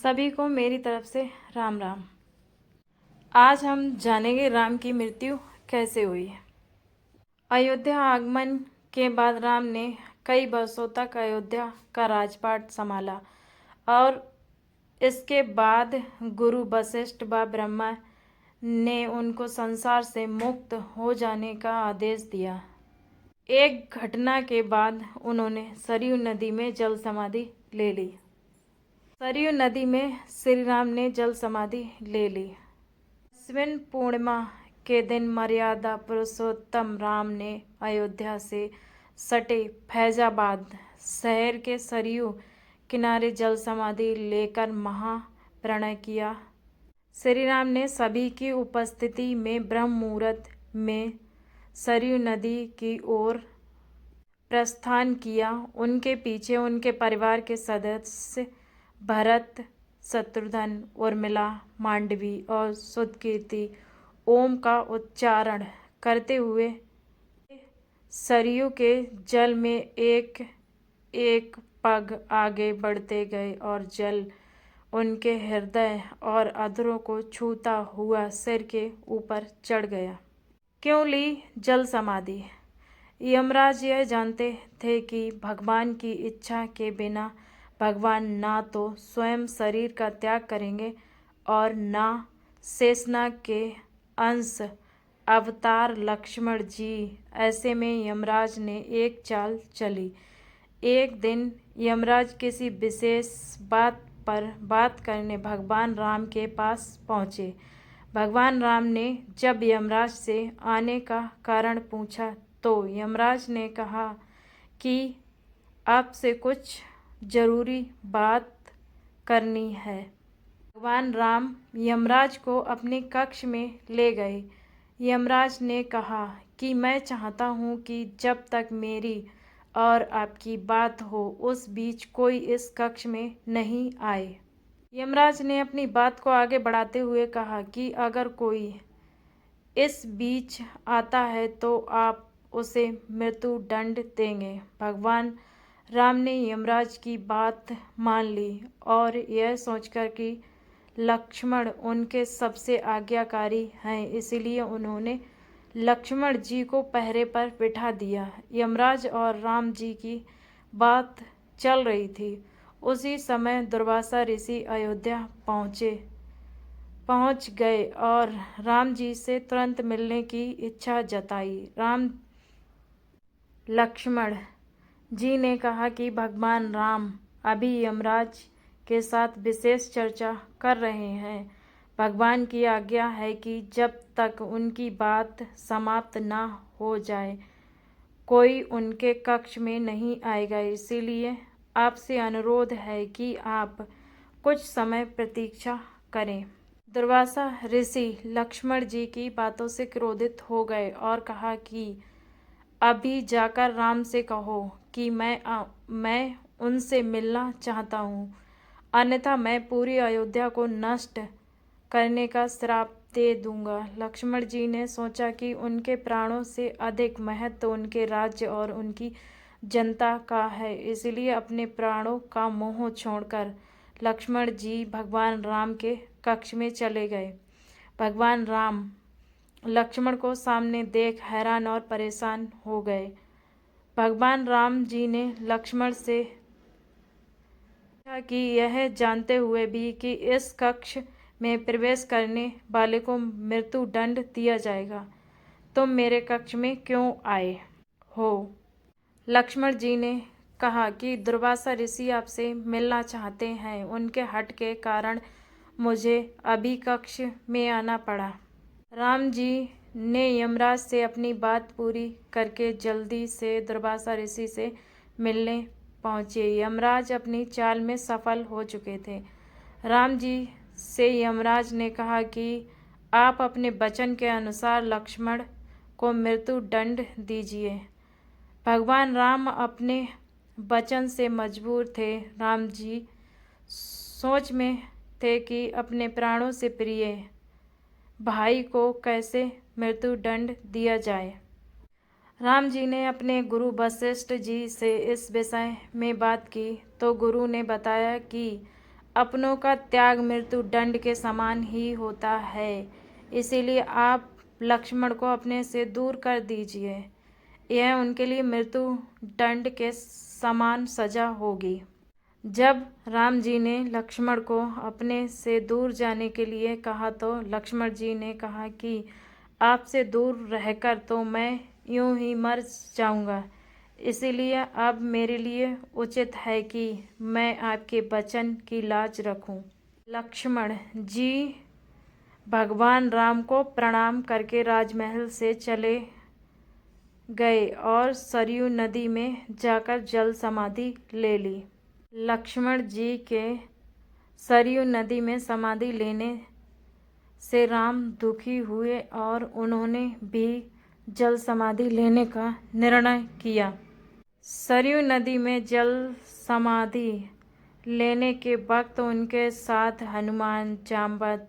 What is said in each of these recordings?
सभी को मेरी तरफ से राम राम। आज हम जानेंगे राम की मृत्यु कैसे हुई। अयोध्या आगमन के बाद राम ने कई वर्षों तक अयोध्या का राजपाट संभाला और इसके बाद गुरु वशिष्ठ व ब्रह्मा ने उनको संसार से मुक्त हो जाने का आदेश दिया। एक घटना के बाद उन्होंने सरयू नदी में जल समाधि ले ली। सरयू नदी में श्री राम ने जल समाधि ले ली। अश्विन पूर्णिमा के दिन मर्यादा पुरुषोत्तम राम ने अयोध्या से सटे फैजाबाद शहर के सरयू किनारे जल समाधि लेकर महाप्रणय किया। श्री राम ने सभी की उपस्थिति में ब्रह्म मुहूर्त में सरयू नदी की ओर प्रस्थान किया। उनके पीछे उनके परिवार के सदस्य भरत, शत्रुघ्न, उर्मिला, मांडवी और सुदकीर्ति ओम का उच्चारण करते हुए सरयू के जल में एक एक पग आगे बढ़ते गए और जल उनके हृदय और अधरों को छूता हुआ सिर के ऊपर चढ़ गया। क्यों ली जल समाधि? यमराज यह जानते थे कि भगवान की इच्छा के बिना भगवान ना तो स्वयं शरीर का त्याग करेंगे और ना शेषनाग के अंश अवतार लक्ष्मण जी। ऐसे में यमराज ने एक चाल चली। एक दिन यमराज किसी विशेष बात पर बात करने भगवान राम के पास पहुँचे। भगवान राम ने जब यमराज से आने का कारण पूछा तो यमराज ने कहा कि आपसे कुछ जरूरी बात करनी है। भगवान राम यमराज को अपने कक्ष में ले गए। यमराज ने कहा कि मैं चाहता हूँ कि जब तक मेरी और आपकी बात हो उस बीच कोई इस कक्ष में नहीं आए। यमराज ने अपनी बात को आगे बढ़ाते हुए कहा कि अगर कोई इस बीच आता है तो आप उसे मृत्यु दंड देंगे। भगवान राम ने यमराज की बात मान ली और यह सोचकर कि लक्ष्मण उनके सबसे आज्ञाकारी हैं, इसलिए उन्होंने लक्ष्मण जी को पहरे पर बिठा दिया। यमराज और राम जी की बात चल रही थी। उसी समय दुर्वासा ऋषि अयोध्या पहुंच गए और राम जी से तुरंत मिलने की इच्छा जताई। राम लक्ष्मण जी ने कहा कि भगवान राम अभी यमराज के साथ विशेष चर्चा कर रहे हैं। भगवान की आज्ञा है कि जब तक उनकी बात समाप्त ना हो जाए कोई उनके कक्ष में नहीं आएगा। इसीलिए आपसे अनुरोध है कि आप कुछ समय प्रतीक्षा करें। दुर्वासा ऋषि लक्ष्मण जी की बातों से क्रोधित हो गए और कहा कि अभी जाकर राम से कहो कि मैं उनसे मिलना चाहता हूँ, अन्यथा मैं पूरी अयोध्या को नष्ट करने का श्राप दे दूंगा। लक्ष्मण जी ने सोचा कि उनके प्राणों से अधिक महत्व उनके राज्य और उनकी जनता का है, इसलिए अपने प्राणों का मोह छोड़कर लक्ष्मण जी भगवान राम के कक्ष में चले गए। भगवान राम लक्ष्मण को सामने देख हैरान और परेशान हो गए। भगवान राम जी ने लक्ष्मण से पूछा कि यह जानते हुए भी कि इस कक्ष में प्रवेश करने वाले को मृत्यु दंड दिया जाएगा, तुम मेरे कक्ष में क्यों आए हो? लक्ष्मण जी ने कहा कि दुर्वासा ऋषि आपसे मिलना चाहते हैं, उनके हठ के कारण मुझे अभी कक्ष में आना पड़ा। राम जी ने यमराज से अपनी बात पूरी करके जल्दी से दुर्वासा ऋषि से मिलने पहुँचे। यमराज अपनी चाल में सफल हो चुके थे। राम जी से यमराज ने कहा कि आप अपने वचन के अनुसार लक्ष्मण को मृत्यु दंड दीजिए। भगवान राम अपने वचन से मजबूर थे। राम जी सोच में थे कि अपने प्राणों से प्रिय भाई को कैसे मृत्यु दंड दिया जाए। राम जी ने अपने गुरु वशिष्ठ जी से इस विषय में बात की तो गुरु ने बताया कि अपनों का त्याग मृत्यु दंड के समान ही होता है, इसीलिए आप लक्ष्मण को अपने से दूर कर दीजिए। यह उनके लिए मृत्यु दंड के समान सजा होगी। जब राम जी ने लक्ष्मण को अपने से दूर जाने के लिए कहा तो लक्ष्मण जी ने कहा कि आपसे दूर रहकर तो मैं यूं ही मर जाऊंगा, इसीलिए अब मेरे लिए उचित है कि मैं आपके वचन की लाज रखूं। लक्ष्मण जी भगवान राम को प्रणाम करके राजमहल से चले गए और सरयू नदी में जाकर जल समाधि ले ली। लक्ष्मण जी के सरयू नदी में समाधि लेने से राम दुखी हुए और उन्होंने भी जल समाधि लेने का निर्णय किया। सरयू नदी में जल समाधि लेने के वक्त उनके साथ हनुमान, जामवंत,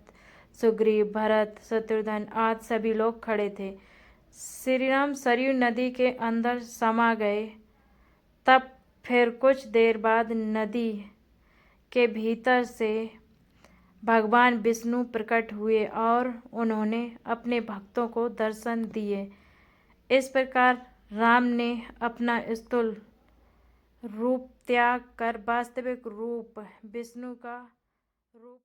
सुग्रीव, भरत, शत्रुघ्न आदि सभी लोग खड़े थे। श्री राम सरयू नदी के अंदर समा गए। तब फिर कुछ देर बाद नदी के भीतर से भगवान विष्णु प्रकट हुए और उन्होंने अपने भक्तों को दर्शन दिए। इस प्रकार राम ने अपना स्थूल रूप त्याग कर वास्तविक रूप विष्णु का रूप